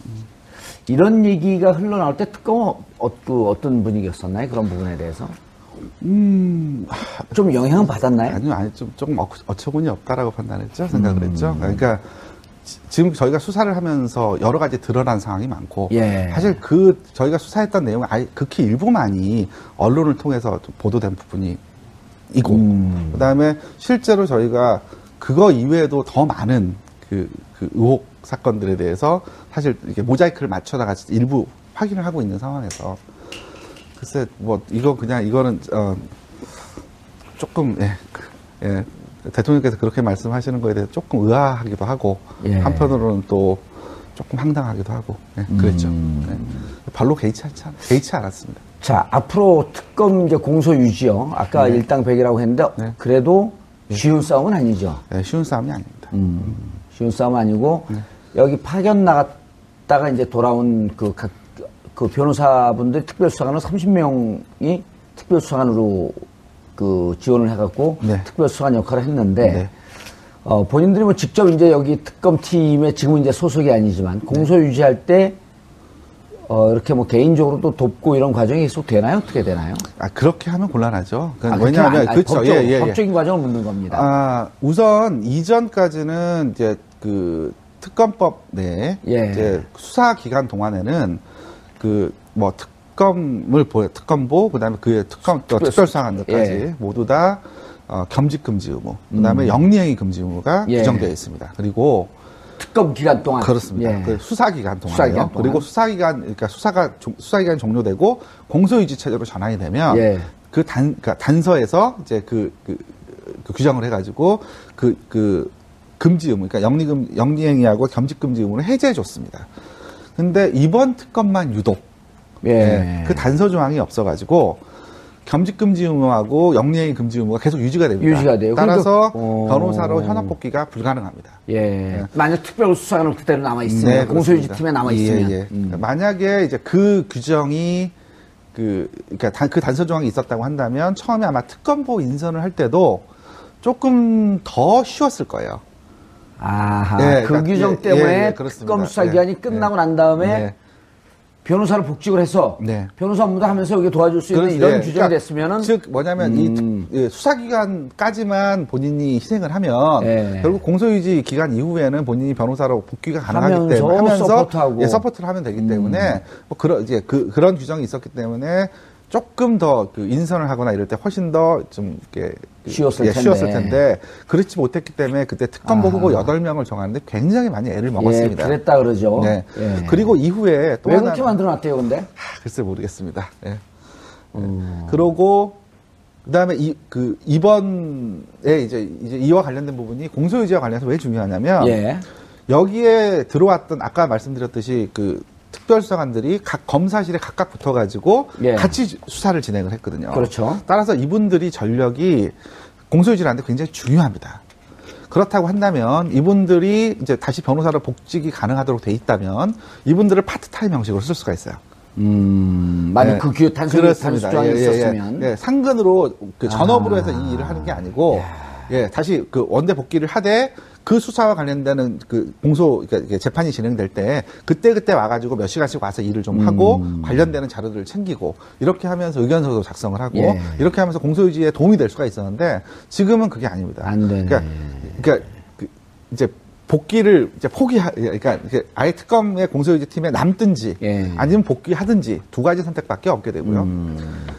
Speaker 1: 이런 얘기가 흘러나올 때 특검은 어떤 분위기였었나요? 그런 부분에 대해서? 좀 영향은 받았나요?
Speaker 2: 아니요, 조금 어처구니 없다라고 판단했죠. 생각을 했죠. 그러니까 지금 저희가 수사를 하면서 여러 가지 드러난 상황이 많고 사실 저희가 수사했던 내용은 아예 극히 일부만이 언론을 통해서 보도된 부분이 이고 그다음에 실제로 저희가 그거 이외에도 더 많은 그 의혹 사건들에 대해서 사실 이렇게 모자이크를 맞춰다가 일부 확인을 하고 있는 상황에서 글쎄 이거는 조금 대통령께서 그렇게 말씀하시는 거에 대해서 조금 의아하기도 하고 한편으로는 또 조금 황당하기도 하고 그랬죠. 별로 개의치 않았습니다.
Speaker 1: 자, 앞으로 특검 이제 공소 유지요. 아까 일당백이라고 했는데 그래도 쉬운 싸움은 아니죠.
Speaker 2: 네, 쉬운 싸움이 아닙니다.
Speaker 1: 쉬운 싸움 아니고 여기 파견 나갔다가 이제 돌아온 그 변호사분들 특별수사관은 30명이 특별수사관으로 지원을 해갖고 특별수사관 역할을 했는데 본인들이 뭐 직접 이제 여기 특검팀에 지금은 이제 소속이 아니지만 공소 유지할 때 이렇게 뭐 개인적으로도 돕고 이런 과정이 계속 되나요? 어떻게 되나요?
Speaker 2: 그렇게 하면 곤란하죠. 왜냐하면, 그렇죠.
Speaker 1: 법적인 과정을 묻는 겁니다.
Speaker 2: 우선 이전까지는 이제 그 특검법 내에 이제 수사 기간 동안에는 특검보, 그 다음에 그의 특별수사관들까지 모두 다 겸직 금지 의무, 그 다음에 영리행위 금지 의무가 규정되어 있습니다. 그리고
Speaker 1: 특검 기간 동안.
Speaker 2: 그렇습니다. 그 수사 기간 동안이요. 그리고 수사 기간이 종료되고 공소유지 체제로 전환이 되면 그러니까 단서에서 이제 그 규정을 해가지고 그 금지 의무, 그러니까 영리행위하고 겸직 금지 의무를 해제해 줬습니다. 근데 이번 특검만 유독 그 단서 조항이 없어가지고 겸직 금지 의무하고 영리행위 금지 의무가 계속 유지가 됩니다.
Speaker 1: 유지가 돼요.
Speaker 2: 따라서 변호사로 현업 복귀가 불가능합니다.
Speaker 1: 만약 특별수사관은 그대로 남아 있으면 공소유지 팀에 남아 있으면
Speaker 2: 만약에 이제 그 규정이 그러니까 그 단서 조항이 있었다고 한다면 처음에 아마 특검보 인선을 할 때도 조금 더 쉬웠을 거예요.
Speaker 1: 그 규정 때문에 특검 수사 기간이 끝나고 난 다음에 변호사를 복직을 해서
Speaker 2: 네.
Speaker 1: 변호사 업무도 하면서 이게 도와줄 수 있는
Speaker 2: 그렇지.
Speaker 1: 이런
Speaker 2: 예.
Speaker 1: 규정이
Speaker 2: 그러니까
Speaker 1: 됐으면은
Speaker 2: 즉 뭐냐면 이 수사기관까지만 본인이 희생을 하면
Speaker 1: 예.
Speaker 2: 결국 공소유지 기간 이후에는 본인이 변호사로 복귀가 가능하기
Speaker 1: 하면서
Speaker 2: 때문에 하면서
Speaker 1: 서포트하고.
Speaker 2: 예, 서포트를 하면 되기 때문에 뭐 그런 규정이 있었기 때문에 조금 더 그 인선을 하거나 이럴 때 훨씬 더 좀 이렇게
Speaker 1: 쉬웠을 텐데.
Speaker 2: 쉬웠을 텐데 그렇지 못했기 때문에 그때 특검보 후보 8명을 정하는데 굉장히 많이 애를 먹었습니다.
Speaker 1: 예, 그랬다 그러죠.
Speaker 2: 네.
Speaker 1: 예.
Speaker 2: 그리고 이후에 또
Speaker 1: 왜
Speaker 2: 하나
Speaker 1: 그렇게 만들어놨대요, 근데?
Speaker 2: 글쎄 모르겠습니다. 예. 그러고 그다음에 이번에 이제 이와 관련된 부분이 공소유지와 관련해서 왜 중요하냐면
Speaker 1: 예.
Speaker 2: 여기에 들어왔던 아까 말씀드렸듯이 그 특별수사관들이 각 검사실에 각각 붙어가지고
Speaker 1: 예.
Speaker 2: 같이 수사를 진행을 했거든요.
Speaker 1: 그렇죠.
Speaker 2: 따라서 이분들이 전력이 공소유지라는데 굉장히 중요합니다. 그렇다고 한다면 이분들이 이제 다시 변호사로 복직이 가능하도록 돼 있다면 이분들을 파트타임 형식으로 쓸 수가 있어요.
Speaker 1: 만약 그 단수 조항이 있었으면.
Speaker 2: 예, 상근으로 그 전업으로 해서 이 일을 하는 게 아니고 예, 다시 그 원대 복귀를 하되 그 수사와 관련되는 그 그러니까 재판이 진행될 때 그때 와가지고 몇 시간씩 와서 일을 좀 하고 관련되는 자료들을 챙기고 이렇게 하면서 의견서도 작성을 하고
Speaker 1: 예.
Speaker 2: 이렇게 하면서 공소유지에 도움이 될 수가 있었는데 지금은 그게 아닙니다.
Speaker 1: 안 되네.
Speaker 2: 그러니까 이제 복귀를 이제 그러니까 아예 특검의 공소유지 팀에 남든지
Speaker 1: 예.
Speaker 2: 아니면 복귀하든지 두 가지 선택밖에 없게 되고요.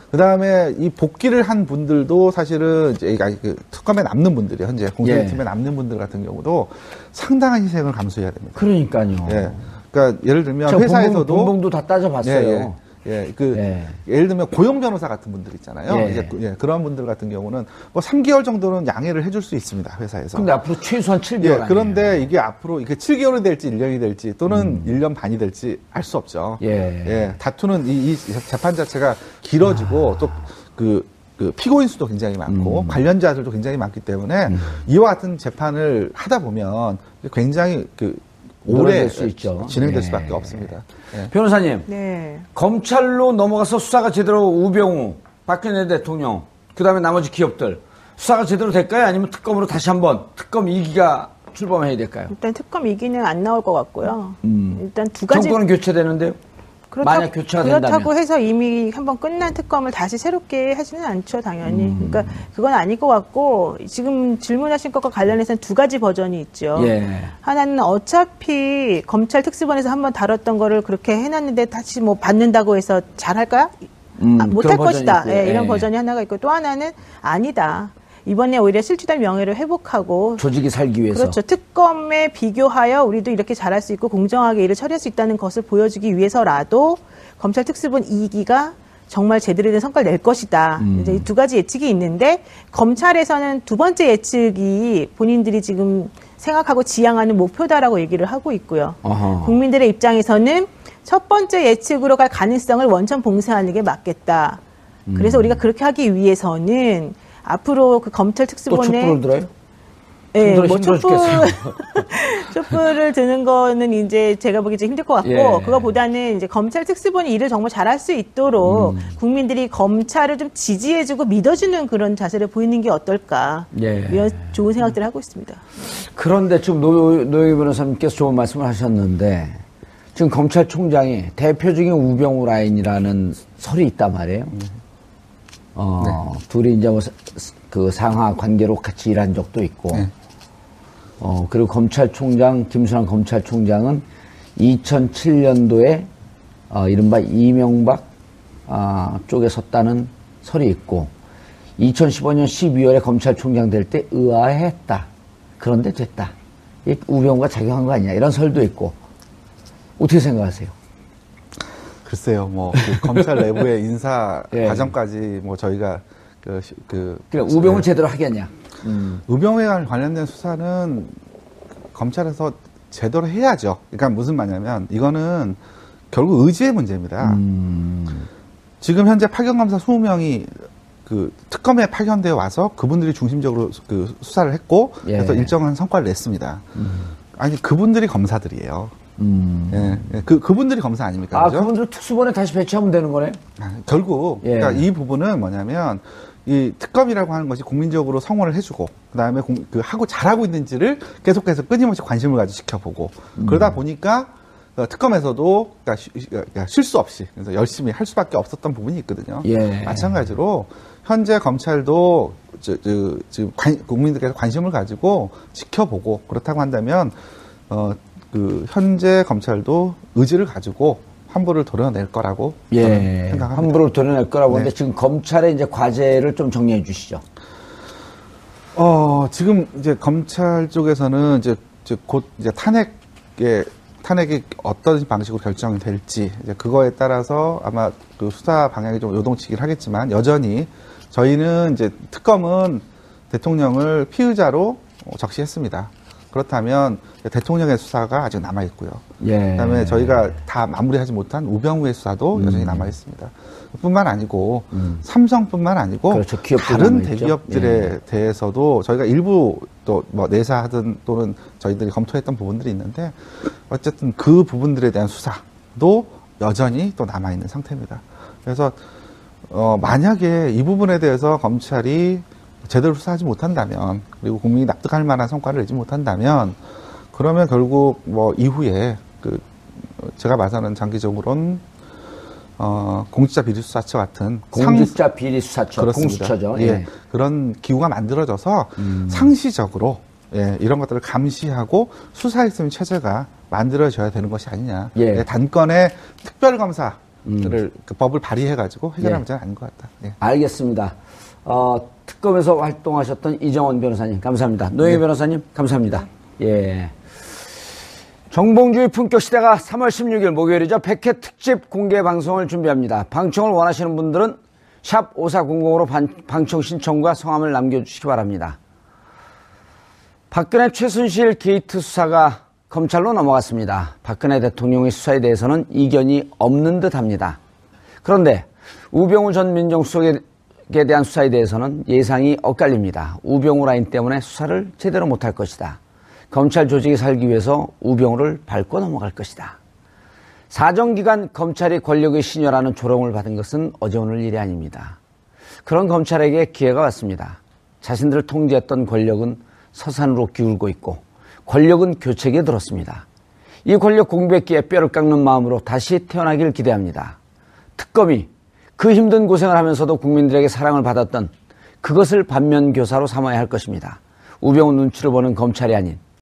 Speaker 2: 그 다음에 이 복귀를 한 분들도 사실은 이제 그 특검에 남는 분들이 현재 공소유지
Speaker 1: 예.
Speaker 2: 팀에 남는 분들 같은 경우도 상당한 희생을 감수해야 됩니다.
Speaker 1: 그러니까요.
Speaker 2: 예. 그러니까 예를 들면
Speaker 1: 저
Speaker 2: 회사에서도
Speaker 1: 본봉도 다 따져봤어요.
Speaker 2: 예를 들면 고용 변호사 같은 분들 있잖아요.
Speaker 1: 예.
Speaker 2: 이제 그런 분들 같은 경우는 뭐 3개월 정도는 양해를 해줄 수 있습니다, 회사에서.
Speaker 1: 근데 앞으로 최소한 7개월.
Speaker 2: 예, 그런데 이게 앞으로 이게 7개월이 될지 1년이 될지 또는 1년 반이 될지 알 수 없죠.
Speaker 1: 예.
Speaker 2: 다투는 이 재판 자체가 길어지고 또 그 피고인 수도 굉장히 많고 관련자들도 굉장히 많기 때문에 이와 같은 재판을 하다 보면 굉장히 오래
Speaker 1: 수 있죠.
Speaker 2: 진행될
Speaker 1: 예.
Speaker 2: 수밖에 없습니다. 예.
Speaker 1: 변호사님,
Speaker 3: 네.
Speaker 1: 검찰로 넘어가서 수사가 제대로 우병우, 박근혜 대통령, 그 다음에 나머지 기업들 수사가 제대로 될까요? 아니면 특검으로 다시 한번 특검 2기가 출범해야 될까요?
Speaker 3: 일단 특검 2기는 안 나올 것 같고요. 일단 두 가지.
Speaker 1: 정권은 교체되는데요? 만약 교체가
Speaker 3: 그렇다고
Speaker 1: 된다면.
Speaker 3: 해서 이미 한번 끝난 특검을 다시 새롭게 하지는 않죠, 당연히. 그러니까 그건 아닐 것 같고 지금 질문하신 것과 관련해서는 두 가지 버전이 있죠.
Speaker 1: 예.
Speaker 3: 하나는 어차피 검찰 특수본에서 한번 다뤘던 거를 그렇게 해놨는데 다시 뭐 받는다고 해서 잘할까요? 못할
Speaker 1: 그런
Speaker 3: 것이다.
Speaker 1: 버전이 있고요.
Speaker 3: 예, 이런
Speaker 1: 예.
Speaker 3: 버전이 하나가 있고 또 하나는 아니다. 이번에 오히려 실추된 명예를 회복하고
Speaker 1: 조직이 살기 위해서.
Speaker 3: 그렇죠. 특검에 비교하여 우리도 이렇게 잘할 수 있고 공정하게 일을 처리할 수 있다는 것을 보여주기 위해서라도 검찰 특수본 2기가 정말 제대로 된 성과를 낼 것이다. 이제 이 두 가지 예측이 있는데 검찰에서는 두 번째 예측이 본인들이 지금 생각하고 지향하는 목표다라고 얘기를 하고 있고요.
Speaker 1: 어허.
Speaker 3: 국민들의 입장에서는 첫 번째 예측으로 갈 가능성을 원천 봉쇄하는 게 맞겠다. 그래서 우리가 그렇게 하기 위해서는 앞으로 그 검찰
Speaker 1: 또
Speaker 3: 특수본에
Speaker 1: 촛불을 들어요?
Speaker 3: 예, 뭐
Speaker 1: 힘들어 죽겠어요.
Speaker 3: 촛불을 드는 거는 이제 제가 보기 좀 힘들 것 같고,
Speaker 1: 예.
Speaker 3: 그거보다는 이제 검찰 특수본이 일을 정말 잘할 수 있도록 국민들이 검찰을 좀 지지해주고 믿어주는 그런 자세를 보이는 게 어떨까.
Speaker 1: 예.
Speaker 3: 이런 좋은 생각들을 하고 있습니다.
Speaker 1: 그런데 지금 노영희 변호사님께서 좋은 말씀을 하셨는데 지금 검찰총장이 대표적인 우병우 라인이라는 설이 있단 말이에요. 둘이 이제 뭐 그 상하 관계로 같이 일한 적도 있고,
Speaker 2: 네.
Speaker 1: 그리고 검찰총장, 김순환 검찰총장은 2007년도에, 이른바 이명박, 쪽에 섰다는 설이 있고, 2015년 12월에 검찰총장 될 때 의아해했다. 그런데 됐다. 이 우병우가 작용한 거 아니냐. 이런 설도 있고. 어떻게 생각하세요?
Speaker 2: 글쎄요, 뭐, 검찰 내부의 인사
Speaker 1: 예.
Speaker 2: 과정까지 뭐 저희가
Speaker 1: 그러니까 우병우를 제대로 하겠냐.
Speaker 2: 우병우에 관련된 수사는 검찰에서 제대로 해야죠. 그러니까 무슨 말이냐면 이거는 결국 의지의 문제입니다. 지금 현재 파견검사 20명이 그 특검에 파견되어 와서 그분들이 중심적으로 그 수사를 했고
Speaker 1: 예.
Speaker 2: 그래서 일정한 성과를 냈습니다. 아니 그분들이 검사들이에요. 예, 그분들이 검사 아닙니까? 그죠?
Speaker 1: 그분들 특수본에 다시 배치하면 되는 거네?
Speaker 2: 결국
Speaker 1: 예.
Speaker 2: 그러니까 이 부분은 뭐냐면 이 특검이라고 하는 것이 국민적으로 성원을 해주고 그다음에 하고 잘하고 있는지를 계속해서 끊임없이 관심을 가지고 지켜보고 그러다 보니까 특검에서도 쉴 수 없이 그래서 열심히 할 수밖에 없었던 부분이 있거든요.
Speaker 1: 예.
Speaker 2: 마찬가지로 현재 검찰도 지금 국민들께서 관심을 가지고 지켜보고 그렇다고 한다면 현재 검찰도 의지를 가지고 환부를 도려낼 거라고 저는 생각합니다.
Speaker 1: 환부를 도려낼 거라고
Speaker 2: 네.
Speaker 1: 하는데 지금 검찰의 이제 과제를 좀 정리해 주시죠.
Speaker 2: 지금 이제 검찰 쪽에서는 이제 곧 이제 탄핵이 어떤 방식으로 결정이 될지 이제 그거에 따라서 아마 그 수사 방향이 좀 요동치긴 하겠지만 여전히 저희는 이제 특검은 대통령을 피의자로 적시했습니다. 그렇다면 대통령의 수사가 아직 남아 있고요.
Speaker 1: 예.
Speaker 2: 그다음에 저희가 다 마무리하지 못한 우병우의 수사도 여전히 남아 있습니다. 뿐만 아니고 삼성뿐만 아니고
Speaker 1: 그렇죠. 기업들
Speaker 2: 다른
Speaker 1: 남아있죠.
Speaker 2: 대기업들에 대해서도 저희가 일부 또 뭐 내사하든 또는 저희들이 검토했던 부분들이 있는데 어쨌든 그 부분들에 대한 수사도 여전히 또 남아 있는 상태입니다. 그래서 만약에 이 부분에 대해서 검찰이 제대로 수사하지 못한다면 그리고 국민이 납득할 만한 성과를 내지 못한다면 그러면 결국 뭐 이후에 제가 봐서는 장기적으로는 공직자 비리수사처 같은
Speaker 1: 공직자 비리수사처,
Speaker 2: 그렇습니다.
Speaker 1: 공수처죠.
Speaker 2: 예.
Speaker 1: 예.
Speaker 2: 그런 기구가 만들어져서 상시적으로 이런 것들을 감시하고 수사했으면 체제가 만들어져야 되는 것이 아니냐.
Speaker 1: 예.
Speaker 2: 단건의 특별검사를 그 법을 발의해가지고 해결하는 문제는 아닌 것 같다. 예.
Speaker 1: 알겠습니다. 특검에서 활동하셨던 이정원 변호사님 감사합니다. 노영희 변호사님 감사합니다. 예. 정봉주의 품격 시대가 3월 16일 목요일이죠. 100회 특집 공개 방송을 준비합니다. 방청을 원하시는 분들은 샵 5400으로 방청 신청과 성함을 남겨주시기 바랍니다. 박근혜 최순실 게이트 수사가 검찰로 넘어갔습니다. 박근혜 대통령의 수사에 대해서는 이견이 없는 듯합니다. 그런데 우병우 전 민정수석에 대한 수사에 대해서는 예상이 엇갈립니다. 우병우 라인 때문에 수사를 제대로 못할 것이다. 검찰 조직이 살기 위해서 우병우를 밟고 넘어갈 것이다. 사정기간 검찰이 권력의 신여라는 조롱을 받은 것은 어제 오늘 일이 아닙니다. 그런 검찰에게 기회가 왔습니다. 자신들을 통제했던 권력은 서산으로 기울고 있고 권력은 교체기에 들었습니다. 이 권력 공백기에 뼈를 깎는 마음으로 다시 태어나길 기대합니다. 특검이 그 힘든 고생을 하면서도 국민들에게 사랑을 받았던 그것을 반면교사로 삼아야 할 것입니다. 우병우 눈치를 보는 검찰이 아닌